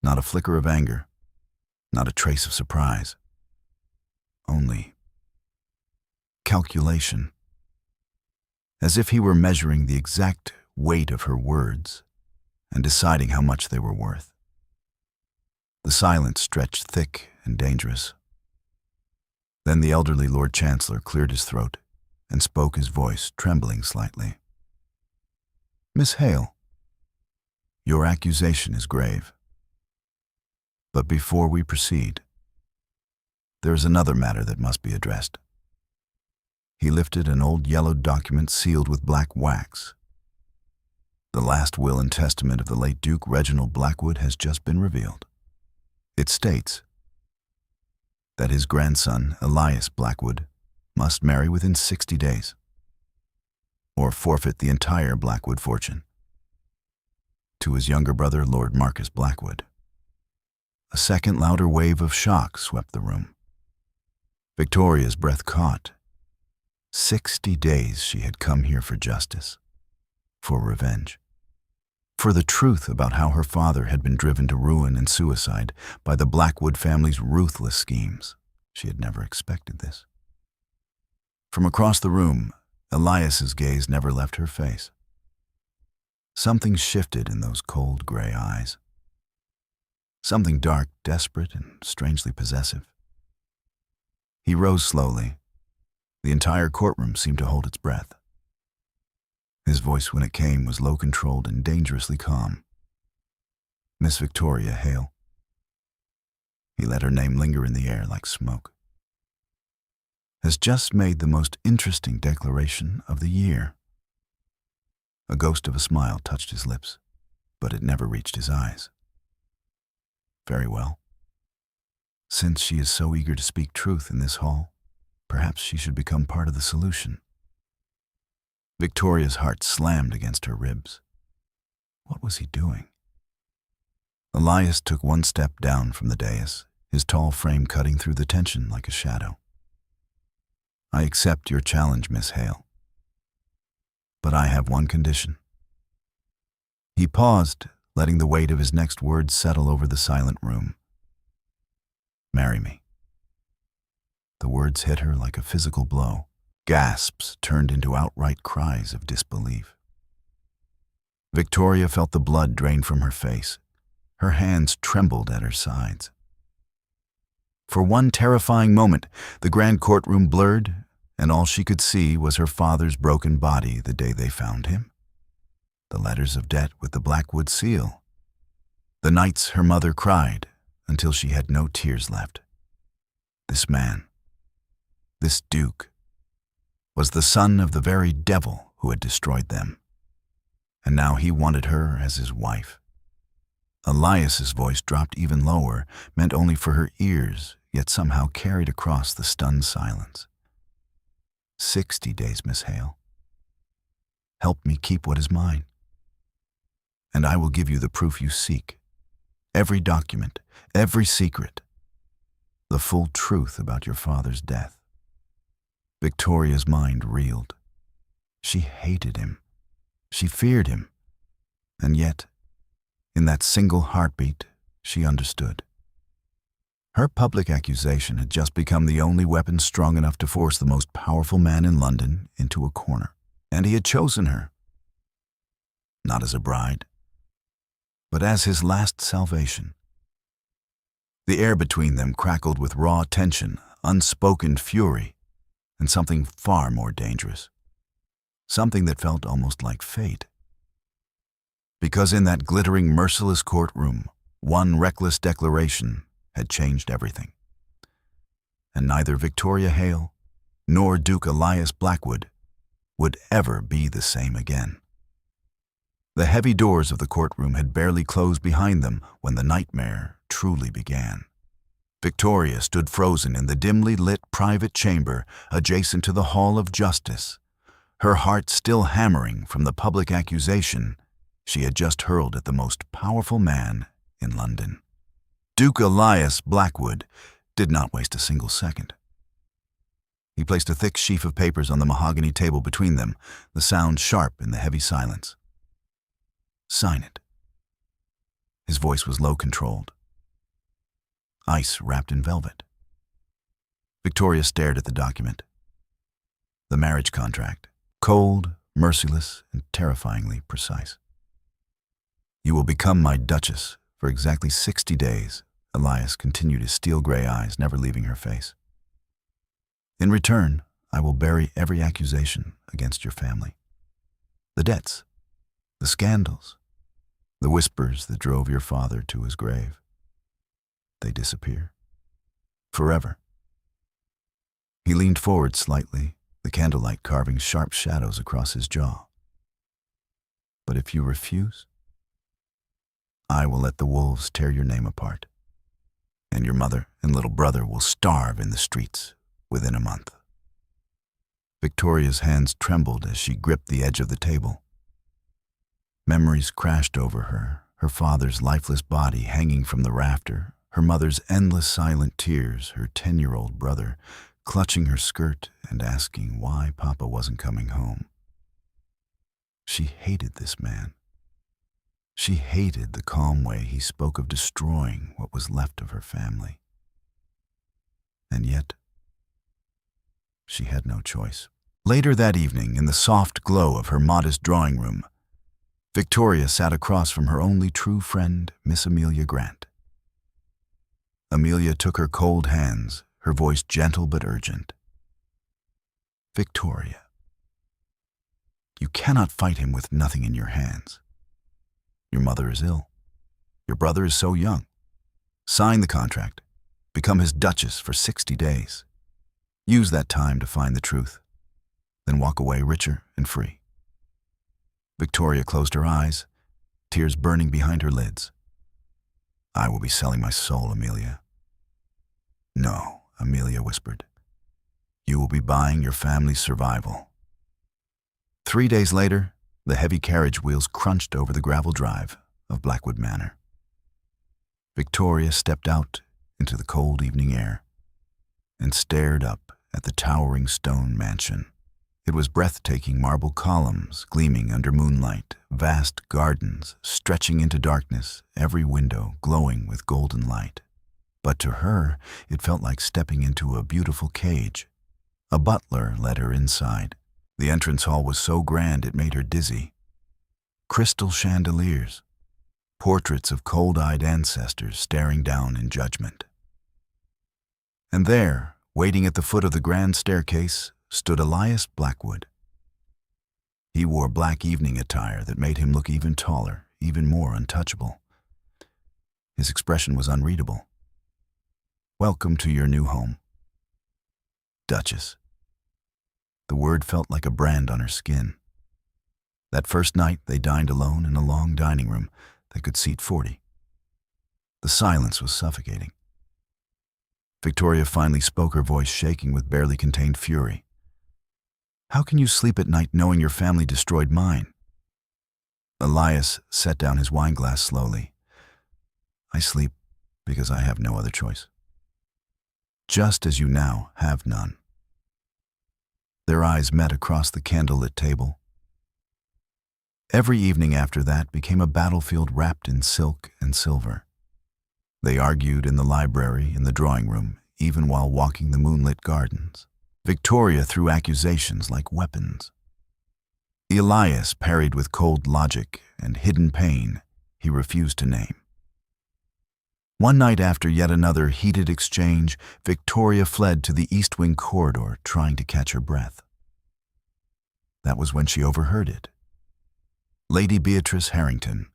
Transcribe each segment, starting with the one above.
Not a flicker of anger, not a trace of surprise. Only calculation. As if he were measuring the exact weight of her words and deciding how much they were worth. The silence stretched thick and dangerous. Then the elderly Lord Chancellor cleared his throat and spoke, his voice trembling slightly. "Miss Hale, your accusation is grave. But before we proceed, there is another matter that must be addressed." He lifted an old yellowed document sealed with black wax. The last will and testament of the late Duke Reginald Blackwood has just been revealed. It states that his grandson, Elias Blackwood, must marry within 60 days, or forfeit the entire Blackwood fortune to his younger brother, Lord Marcus Blackwood. A second louder wave of shock swept the room. Victoria's breath caught. 60 days she had come here for justice, for revenge, for the truth about how her father had been driven to ruin and suicide by the Blackwood family's ruthless schemes. She had never expected this. From across the room, Elias's gaze never left her face. Something shifted in those cold gray eyes. Something dark, desperate, and strangely possessive. He rose slowly. The entire courtroom seemed to hold its breath. His voice, when it came, was low-controlled and dangerously calm. "Miss Victoria Hale." He let her name linger in the air like smoke. "Has just made the most interesting declaration of the year." A ghost of a smile touched his lips, but it never reached his eyes. "Very well. Since she is so eager to speak truth in this hall, perhaps she should become part of the solution." Victoria's heart slammed against her ribs. What was he doing? Elias took one step down from the dais, his tall frame cutting through the tension like a shadow. "I accept your challenge, Miss Hale. But I have one condition." He paused, letting the weight of his next words settle over the silent room. "Marry me." The words hit her like a physical blow. Gasps turned into outright cries of disbelief. Victoria felt the blood drain from her face. Her hands trembled at her sides. For one terrifying moment, the grand courtroom blurred, and all she could see was her father's broken body the day they found him. The letters of debt with the Blackwood seal. The nights her mother cried until she had no tears left. This man, this Duke, was the son of the very devil who had destroyed them. And now he wanted her as his wife. Elias's voice dropped even lower, meant only for her ears, yet somehow carried across the stunned silence. 60 days, Miss Hale. Help me keep what is mine. And I will give you the proof you seek. Every document, every secret. The full truth about your father's death. Victoria's mind reeled. She hated him. She feared him. And yet, in that single heartbeat, she understood. Her public accusation had just become the only weapon strong enough to force the most powerful man in London into a corner. And he had chosen her. Not as a bride, but as his last salvation. The air between them crackled with raw tension, unspoken fury, and something far more dangerous. Something that felt almost like fate. Because in that glittering, merciless courtroom, one reckless declaration had changed everything. And neither Victoria Hale nor Duke Elias Blackwood would ever be the same again. The heavy doors of the courtroom had barely closed behind them when the nightmare truly began. Victoria stood frozen in the dimly lit private chamber adjacent to the Hall of Justice, her heart still hammering from the public accusation she had just hurled at the most powerful man in London. Duke Elias Blackwood did not waste a single second. He placed a thick sheaf of papers on the mahogany table between them, the sound sharp in the heavy silence. "Sign it." His voice was low-controlled, ice wrapped in velvet. Victoria stared at the document. The marriage contract, cold, merciless, and terrifyingly precise. "You will become my Duchess for exactly 60 days, Elias continued, his steel-gray eyes never leaving her face. "In return, I will bury every accusation against your family. The debts, the scandals, the whispers that drove your father to his grave. They disappear. Forever." He leaned forward slightly, the candlelight carving sharp shadows across his jaw. "But if you refuse, I will let the wolves tear your name apart, and your mother and little brother will starve in the streets within a month." Victoria's hands trembled as she gripped the edge of the table. Memories crashed over her, her father's lifeless body hanging from the rafter, her mother's endless silent tears, her 10-year-old brother clutching her skirt and asking why Papa wasn't coming home. She hated this man. She hated the calm way he spoke of destroying what was left of her family. And yet, she had no choice. Later that evening, in the soft glow of her modest drawing room, Victoria sat across from her only true friend, Miss Amelia Grant. Amelia took her cold hands, her voice gentle but urgent. "Victoria, you cannot fight him with nothing in your hands. Your mother is ill. Your brother is so young. Sign the contract. Become his Duchess for 60 days. Use that time to find the truth. Then walk away richer and free." Victoria closed her eyes, tears burning behind her lids. "I will be selling my soul, Amelia." "No," Amelia whispered. "You will be buying your family's survival." 3 days later, the heavy carriage wheels crunched over the gravel drive of Blackwood Manor. Victoria stepped out into the cold evening air and stared up at the towering stone mansion. It was breathtaking marble columns gleaming under moonlight, vast gardens stretching into darkness, every window glowing with golden light. But to her, it felt like stepping into a beautiful cage. A butler led her inside. The entrance hall was so grand it made her dizzy. Crystal chandeliers, portraits of cold-eyed ancestors staring down in judgment. And there, waiting at the foot of the grand staircase, stood Elias Blackwood. He wore black evening attire that made him look even taller, even more untouchable. His expression was unreadable. "Welcome to your new home, Duchess." The word felt like a brand on her skin. That first night, they dined alone in a long dining room that could seat 40. The silence was suffocating. Victoria finally spoke, her voice shaking with barely contained fury. "How can you sleep at night knowing your family destroyed mine?" Elias set down his wineglass slowly. "I sleep because I have no other choice. Just as you now have none." Their eyes met across the candlelit table. Every evening after that became a battlefield wrapped in silk and silver. They argued in the library, in the drawing room, even while walking the moonlit gardens. Victoria threw accusations like weapons. Elias parried with cold logic and hidden pain he refused to name. One night after yet another heated exchange, Victoria fled to the East Wing corridor, trying to catch her breath. That was when she overheard it. Lady Beatrice Harrington,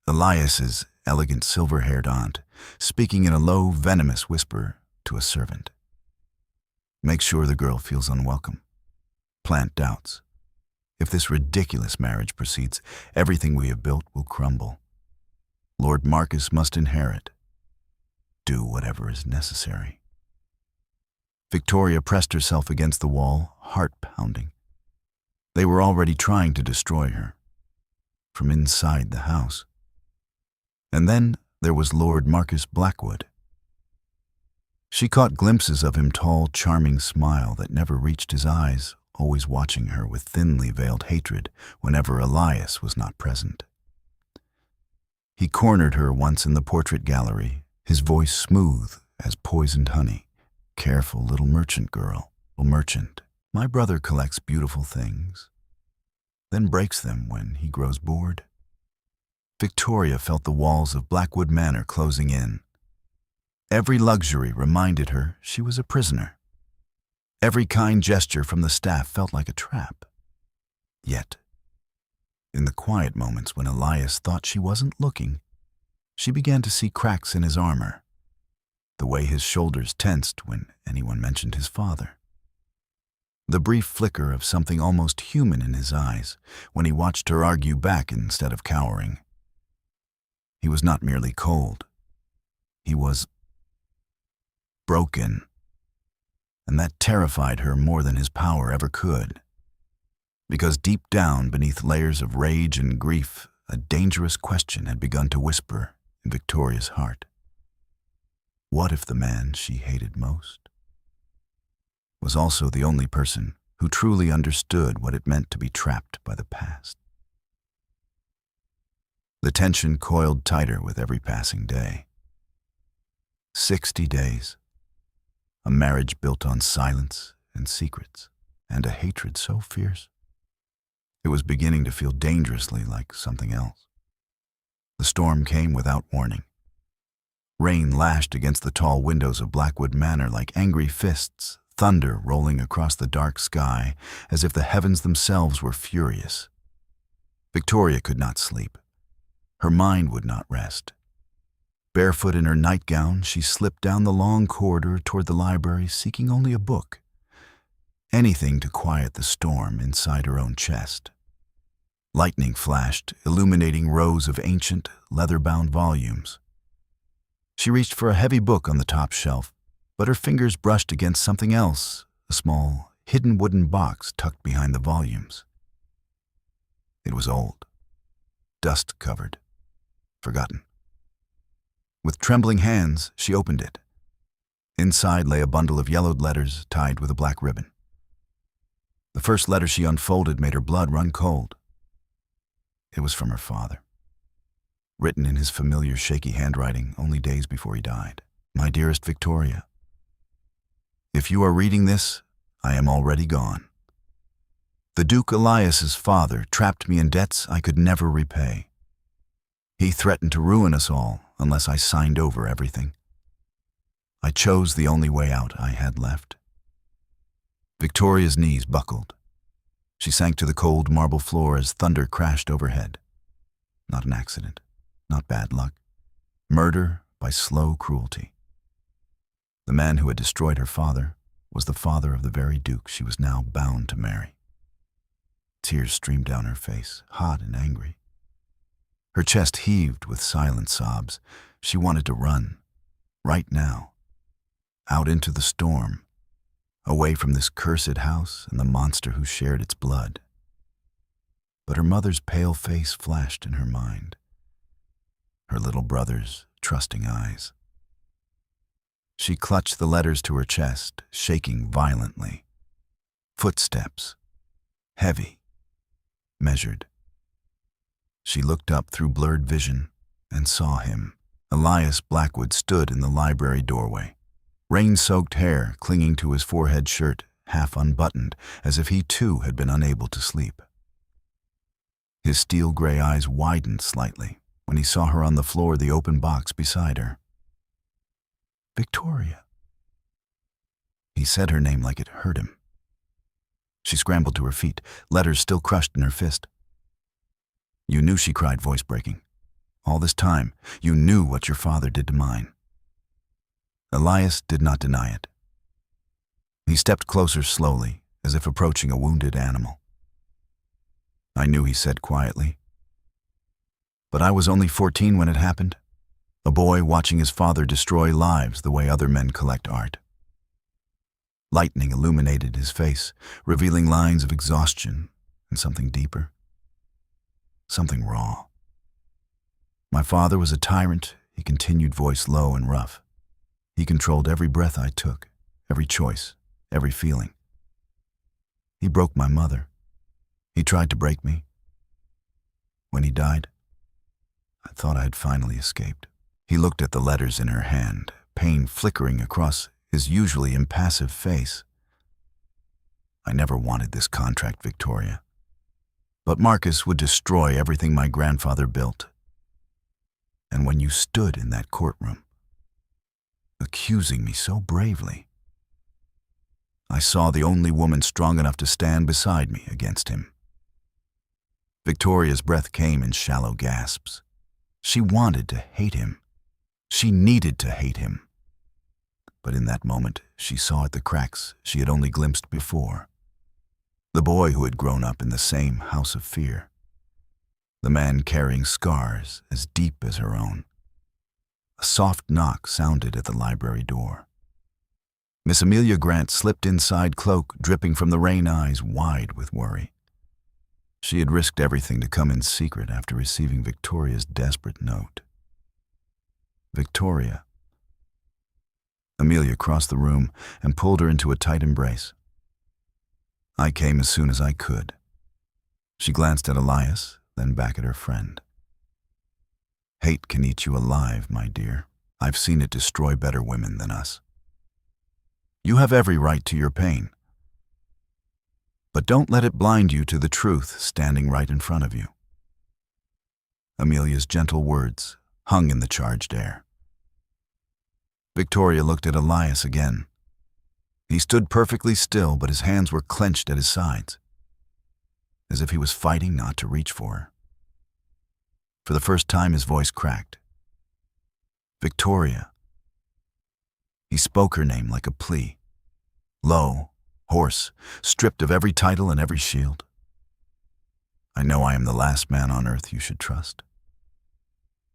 Elias's elegant silver-haired aunt, speaking in a low, venomous whisper to a servant. "Make sure the girl feels unwelcome. Plant doubts. If this ridiculous marriage proceeds, everything we have built will crumble. Lord Marcus must inherit. Do whatever is necessary." Victoria pressed herself against the wall, heart pounding. They were already trying to destroy her, from inside the house. And then there was Lord Marcus Blackwood. She caught glimpses of him, tall, charming smile that never reached his eyes, always watching her with thinly veiled hatred whenever Elias was not present. He cornered her once in the portrait gallery, his voice smooth as poisoned honey. Careful little merchant girl, little merchant. My brother collects beautiful things, then breaks them when he grows bored. Victoria felt the walls of Blackwood Manor closing in. Every luxury reminded her she was a prisoner. Every kind gesture from the staff felt like a trap. Yet, in the quiet moments when Elias thought she wasn't looking, she began to see cracks in his armor, the way his shoulders tensed when anyone mentioned his father. The brief flicker of something almost human in his eyes when he watched her argue back instead of cowering. He was not merely cold. He was broken, and that terrified her more than his power ever could. Because deep down, beneath layers of rage and grief, a dangerous question had begun to whisper in Victoria's heart. What if the man she hated most was also the only person who truly understood what it meant to be trapped by the past? The tension coiled tighter with every passing day. 60 days. A marriage built on silence and secrets, and a hatred so fierce. It was beginning to feel dangerously like something else. The storm came without warning. Rain lashed against the tall windows of Blackwood Manor like angry fists, thunder rolling across the dark sky as if the heavens themselves were furious. Victoria could not sleep. Her mind would not rest. Barefoot in her nightgown, she slipped down the long corridor toward the library, seeking only a book. Anything to quiet the storm inside her own chest. Lightning flashed, illuminating rows of ancient, leather-bound volumes. She reached for a heavy book on the top shelf, but her fingers brushed against something else, a small, hidden wooden box tucked behind the volumes. It was old, dust-covered, forgotten. With trembling hands, she opened it. Inside lay a bundle of yellowed letters tied with a black ribbon. The first letter she unfolded made her blood run cold. It was from her father, written in his familiar shaky handwriting only days before he died. My dearest Victoria, if you are reading this, I am already gone. The Duke Elias's father trapped me in debts I could never repay. He threatened to ruin us all unless I signed over everything. I chose the only way out I had left. Victoria's knees buckled. She sank to the cold marble floor as thunder crashed overhead. Not an accident, not bad luck. Murder by slow cruelty. The man who had destroyed her father was the father of the very Duke she was now bound to marry. Tears streamed down her face, hot and angry. Her chest heaved with silent sobs. She wanted to run, right now, out into the storm, away from this cursed house and the monster who shared its blood. But her mother's pale face flashed in her mind, her little brother's trusting eyes. She clutched the letters to her chest, shaking violently. Footsteps, heavy, measured. She looked up through blurred vision and saw him. Elias Blackwood stood in the library doorway, rain-soaked hair clinging to his forehead shirt, half unbuttoned, as if he too had been unable to sleep. His steel-gray eyes widened slightly when he saw her on the floor, the open box beside her. Victoria. He said her name like it hurt him. She scrambled to her feet, letters still crushed in her fist. You knew, she cried, voice breaking. All this time, you knew what your father did to mine. Elias did not deny it. He stepped closer slowly, as if approaching a wounded animal. I knew, he said quietly. But I was only 14 when it happened, a boy watching his father destroy lives the way other men collect art. Lightning illuminated his face, revealing lines of exhaustion and something deeper. Something raw. My father was a tyrant, he continued, voice low and rough. He controlled every breath I took, every choice, every feeling. He broke my mother. He tried to break me. When he died, I thought I had finally escaped. He looked at the letters in her hand, pain flickering across his usually impassive face. I never wanted this contract, Victoria. But Marcus would destroy everything my grandfather built. And when you stood in that courtroom, accusing me so bravely, I saw the only woman strong enough to stand beside me against him. Victoria's breath came in shallow gasps. She wanted to hate him. She needed to hate him. But in that moment, she saw at the cracks she had only glimpsed before. The boy who had grown up in the same house of fear. The man carrying scars as deep as her own. A soft knock sounded at the library door. Miss Amelia Grant slipped inside, cloak dripping from the rain, eyes wide with worry. She had risked everything to come in secret after receiving Victoria's desperate note. Victoria. Amelia crossed the room and pulled her into a tight embrace. I came as soon as I could. She glanced at Elias, then back at her friend. Hate can eat you alive, my dear. I've seen it destroy better women than us. You have every right to your pain. But don't let it blind you to the truth standing right in front of you. Amelia's gentle words hung in the charged air. Victoria looked at Elias again. He stood perfectly still, but his hands were clenched at his sides, as if he was fighting not to reach for her. For the first time, his voice cracked. Victoria. He spoke her name like a plea. Low, hoarse, stripped of every title and every shield. I know I am the last man on earth you should trust.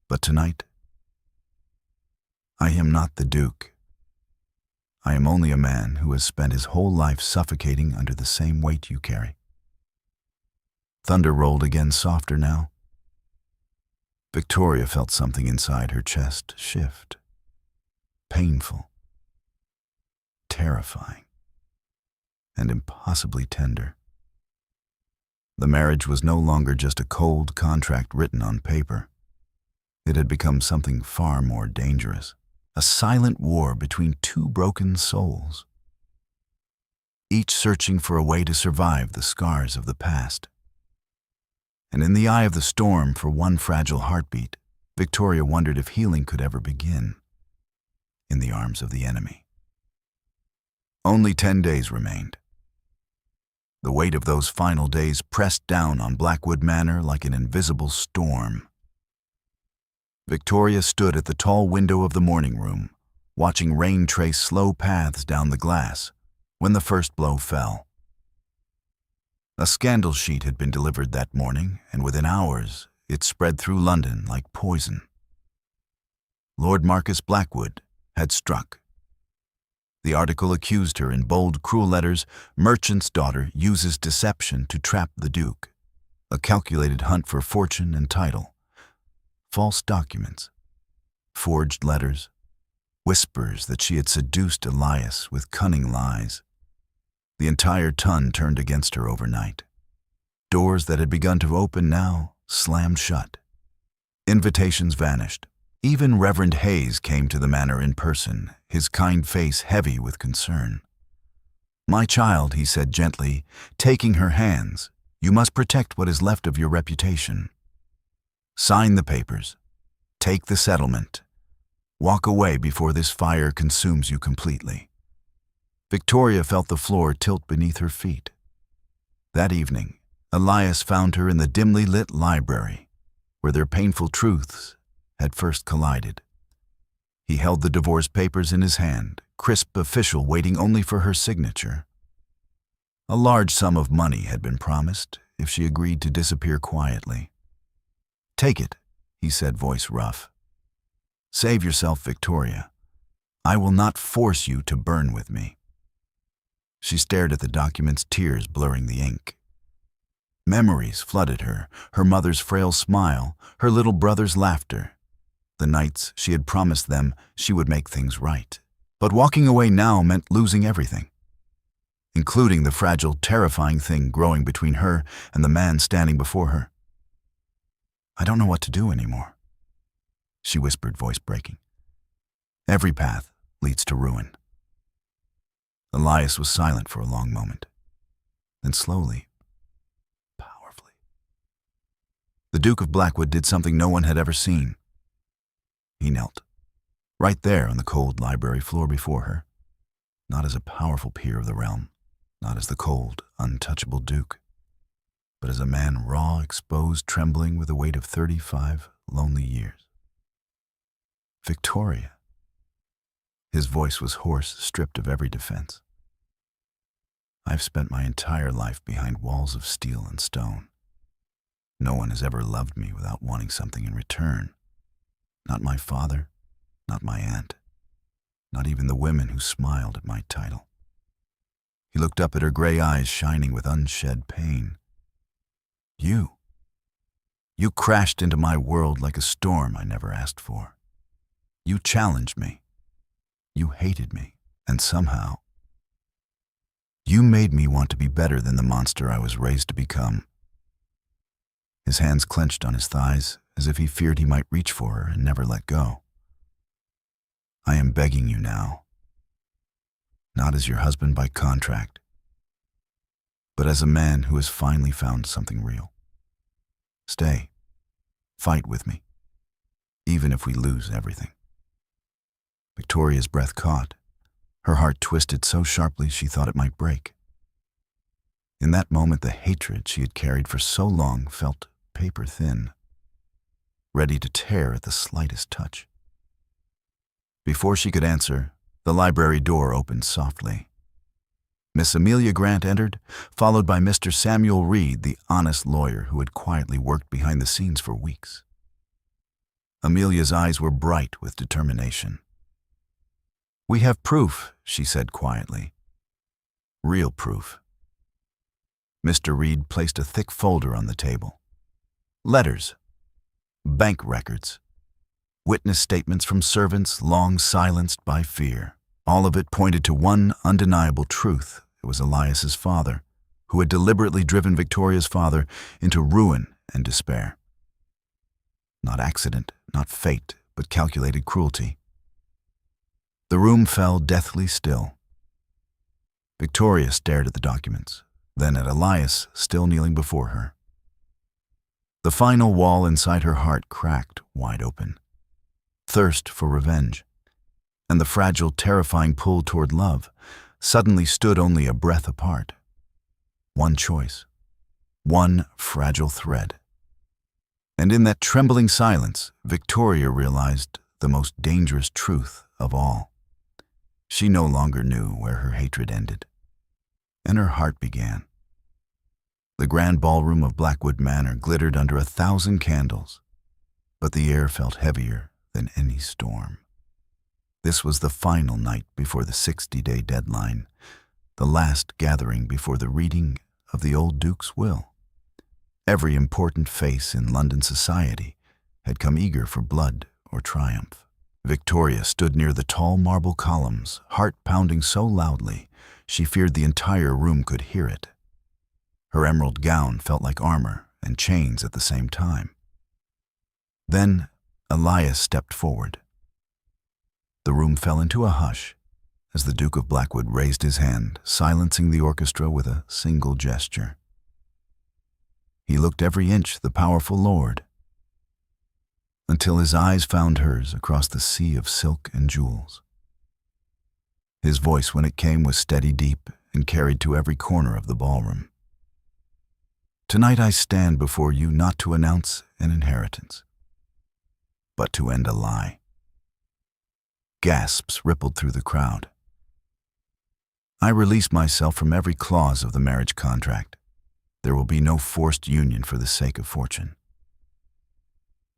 But tonight, I am not the Duke. I am only a man who has spent his whole life suffocating under the same weight you carry. Thunder rolled again, softer now. Victoria felt something inside her chest shift. Painful, terrifying, and impossibly tender. The marriage was no longer just a cold contract written on paper. It had become something far more dangerous. A silent war between two broken souls, each searching for a way to survive the scars of the past. And in the eye of the storm, for one fragile heartbeat, Victoria wondered if healing could ever begin in the arms of the enemy. Only 10 days remained. The weight of those final days pressed down on Blackwood Manor like an invisible storm. Victoria stood at the tall window of the morning room, watching rain trace slow paths down the glass when the first blow fell. A scandal sheet had been delivered that morning, and within hours it spread through London like poison. Lord Marcus Blackwood had struck. The article accused her in bold, cruel letters, "Merchant's daughter uses deception to trap the Duke." A calculated hunt for fortune and title. False documents, forged letters, whispers that she had seduced Elias with cunning lies. The entire ton turned against her overnight. Doors that had begun to open now slammed shut. Invitations vanished. Even Reverend Hayes came to the manor in person, his kind face heavy with concern. "My child," he said gently, taking her hands, "you must protect what is left of your reputation. Sign the papers. Take the settlement. Walk away before this fire consumes you completely." Victoria felt the floor tilt beneath her feet. That evening, Elias found her in the dimly lit library, where their painful truths had first collided. He held the divorce papers in his hand, crisp official, waiting only for her signature. A large sum of money had been promised if she agreed to disappear quietly. "Take it," he said, voice rough. "Save yourself, Victoria. I will not force you to burn with me." She stared at the documents, tears blurring the ink. Memories flooded her, her mother's frail smile, her little brother's laughter. The nights she had promised them she would make things right. But walking away now meant losing everything, including the fragile, terrifying thing growing between her and the man standing before her. "I don't know what to do anymore." she whispered, voice breaking. Every path leads to ruin. Elias was silent for a long moment. Then slowly, powerfully, the Duke of Blackwood did something no one had ever seen. He knelt, right there on the cold library floor before her, not as a powerful peer of the realm, not as the cold, untouchable Duke, but as a man raw, exposed, trembling with the weight of 35 lonely years. Victoria. His voice was hoarse, stripped of every defense. I've spent my entire life behind walls of steel and stone. No one has ever loved me without wanting something in return. Not my father, not my aunt, not even the women who smiled at my title. He looked up at her gray eyes shining with unshed pain. You crashed into my world like a storm I never asked for. You challenged me. You hated me, and somehow, you made me want to be better than the monster I was raised to become. His hands clenched on his thighs, as if he feared he might reach for her and never let go. I am begging you now, not as your husband by contract, but as a man who has finally found something real. Stay. Fight with me, even if we lose everything. Victoria's breath caught. Her heart twisted so sharply she thought it might break. In that moment, the hatred she had carried for so long felt paper thin, ready to tear at the slightest touch. Before she could answer, the library door opened softly. Miss Amelia Grant entered, followed by Mr. Samuel Reed, the honest lawyer who had quietly worked behind the scenes for weeks. Amelia's eyes were bright with determination. "We have proof," she said quietly. "Real proof." Mr. Reed placed a thick folder on the table. Letters, bank records, witness statements from servants long silenced by fear. All of it pointed to one undeniable truth. It was Elias's father, who had deliberately driven Victoria's father into ruin and despair. Not accident, not fate, but calculated cruelty. The room fell deathly still. Victoria stared at the documents, then at Elias still kneeling before her. The final wall inside her heart cracked wide open. Thirst for revenge, and the fragile, terrifying pull toward love suddenly stood only a breath apart. One choice, one fragile thread. And in that trembling silence, Victoria realized the most dangerous truth of all. She no longer knew where her hatred ended, and her heart began. The grand ballroom of Blackwood Manor glittered under 1,000 candles, but the air felt heavier than any storm. This was the final night before the 60-day deadline, the last gathering before the reading of the old Duke's will. Every important face in London society had come eager for blood or triumph. Victoria stood near the tall marble columns, heart pounding so loudly she feared the entire room could hear it. Her emerald gown felt like armor and chains at the same time. Then Elias stepped forward. The room fell into a hush as the Duke of Blackwood raised his hand, silencing the orchestra with a single gesture. He looked every inch the powerful lord, until his eyes found hers across the sea of silk and jewels. His voice, when it came, was steady, deep, and carried to every corner of the ballroom. "Tonight I stand before you not to announce an inheritance, but to end a lie." Gasps rippled through the crowd. "I release myself from every clause of the marriage contract. There will be no forced union for the sake of fortune."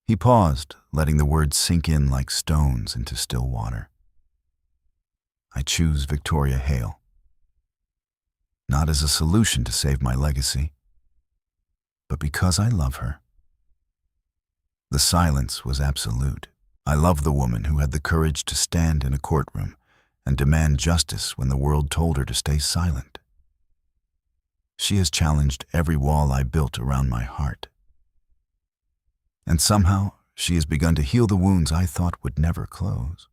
He paused, letting the words sink in like stones into still water. "I choose Victoria Hale, not as a solution to save my legacy, but because I love her." The silence was absolute. I love the woman who had the courage to stand in a courtroom and demand justice when the world told her to stay silent. She has challenged every wall I built around my heart. And somehow, she has begun to heal the wounds I thought would never close.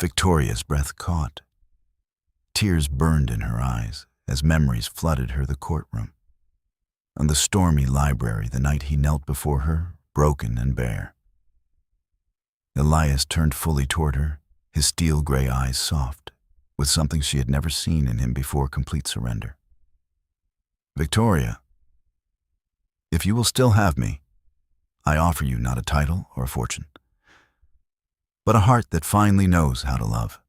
Victoria's breath caught. Tears burned in her eyes as memories flooded her the courtroom, and the stormy library the night he knelt before her, broken and bare. Elias turned fully toward her, his steel-gray eyes soft, with something she had never seen in him before complete surrender. "Victoria, if you will still have me, I offer you not a title or a fortune, but a heart that finally knows how to love."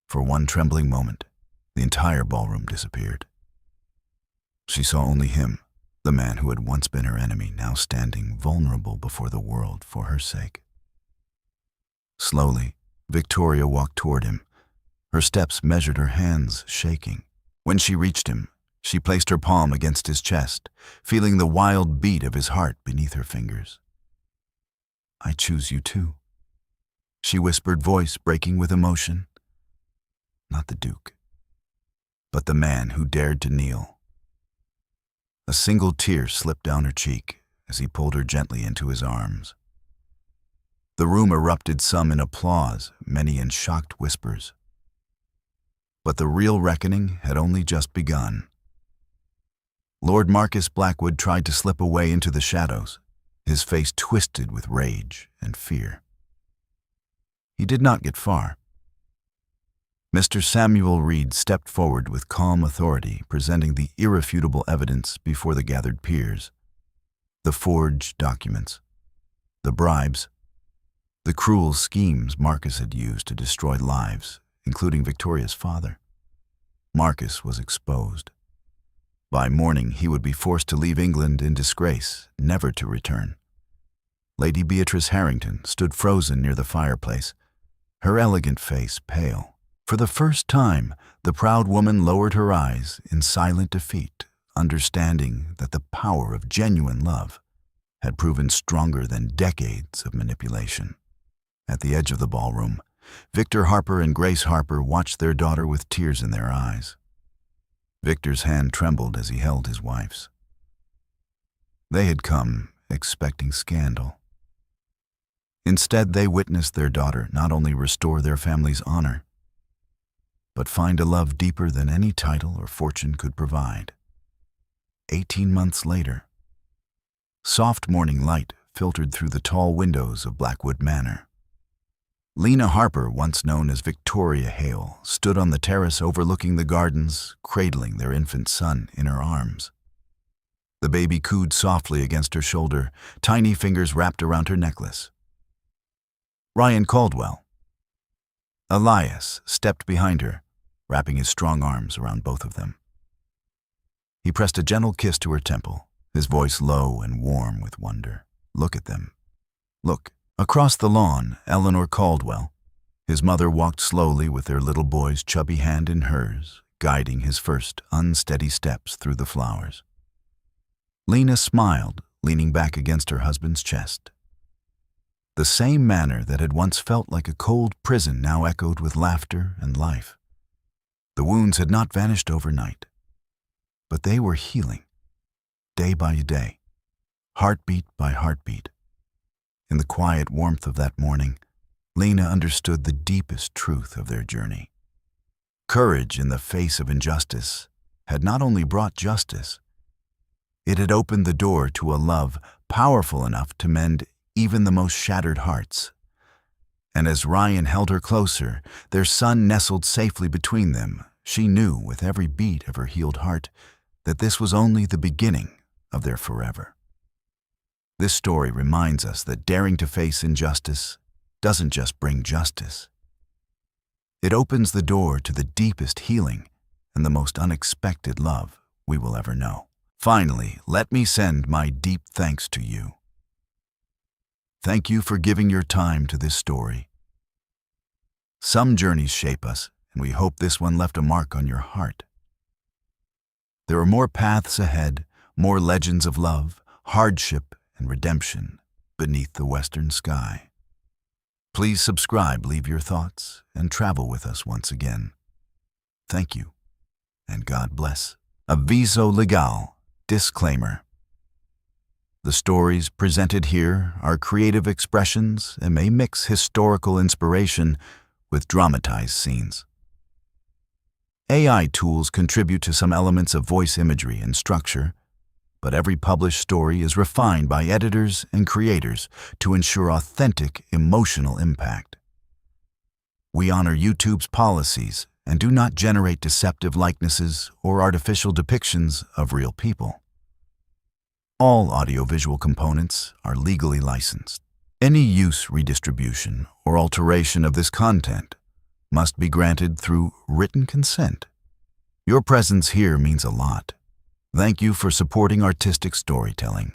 For one trembling moment, the entire ballroom disappeared. She saw only him, the man who had once been her enemy, now standing vulnerable before the world for her sake. Slowly, Victoria walked toward him. Her steps measured her hands, shaking. When she reached him, she placed her palm against his chest, feeling the wild beat of his heart beneath her fingers. "I choose you too," she whispered, voice breaking with emotion. Not the Duke, but the man who dared to kneel. A single tear slipped down her cheek as he pulled her gently into his arms. The room erupted, some in applause, many in shocked whispers. But the real reckoning had only just begun. Lord Marcus Blackwood tried to slip away into the shadows, his face twisted with rage and fear. He did not get far. Mr. Samuel Reed stepped forward with calm authority, presenting the irrefutable evidence before the gathered peers. The forged documents, the bribes, the cruel schemes Marcus had used to destroy lives, including Victoria's father. Marcus was exposed. By morning, he would be forced to leave England in disgrace, never to return. Lady Beatrice Harrington stood frozen near the fireplace, her elegant face pale. For the first time, the proud woman lowered her eyes in silent defeat, understanding that the power of genuine love had proven stronger than decades of manipulation. At the edge of the ballroom, Victor Harper and Grace Harper watched their daughter with tears in their eyes. Victor's hand trembled as he held his wife's. They had come expecting scandal. Instead, they witnessed their daughter not only restore their family's honor, but find a love deeper than any title or fortune could provide. 18 months later, soft morning light filtered through the tall windows of Blackwood Manor. Lena Harper, once known as Victoria Hale, stood on the terrace overlooking the gardens, cradling their infant son in her arms. The baby cooed softly against her shoulder, tiny fingers wrapped around her necklace. Ryan Caldwell, Elias, stepped behind her, wrapping his strong arms around both of them. He pressed a gentle kiss to her temple, his voice low and warm with wonder. "Look at them. Look." Across the lawn, Eleanor Caldwell, his mother, walked slowly with their little boy's chubby hand in hers, guiding his first unsteady steps through the flowers. Lena smiled, leaning back against her husband's chest. The same manner that had once felt like a cold prison now echoed with laughter and life. The wounds had not vanished overnight, but they were healing, day by day, heartbeat by heartbeat. In the quiet warmth of that morning, Lena understood the deepest truth of their journey. Courage in the face of injustice had not only brought justice, it had opened the door to a love powerful enough to mend even the most shattered hearts. And as Ryan held her closer, their son nestled safely between them, she knew with every beat of her healed heart that this was only the beginning of their forever. This story reminds us that daring to face injustice doesn't just bring justice. It opens the door to the deepest healing and the most unexpected love we will ever know. Finally, let me send my deep thanks to you. Thank you for giving your time to this story. Some journeys shape us, and we hope this one left a mark on your heart. There are more paths ahead, more legends of love, hardship, and redemption beneath the western sky. Please subscribe, leave your thoughts, and travel with us once again. Thank you, and God bless. Aviso legal. Disclaimer. The stories presented here are creative expressions and may mix historical inspiration with dramatized scenes. AI tools contribute to some elements of voice imagery and structure, but every published story is refined by editors and creators to ensure authentic emotional impact. We honor YouTube's policies and do not generate deceptive likenesses or artificial depictions of real people. All audiovisual components are legally licensed. Any use, redistribution, or alteration of this content must be granted through written consent. Your presence here means a lot. Thank you for supporting artistic storytelling.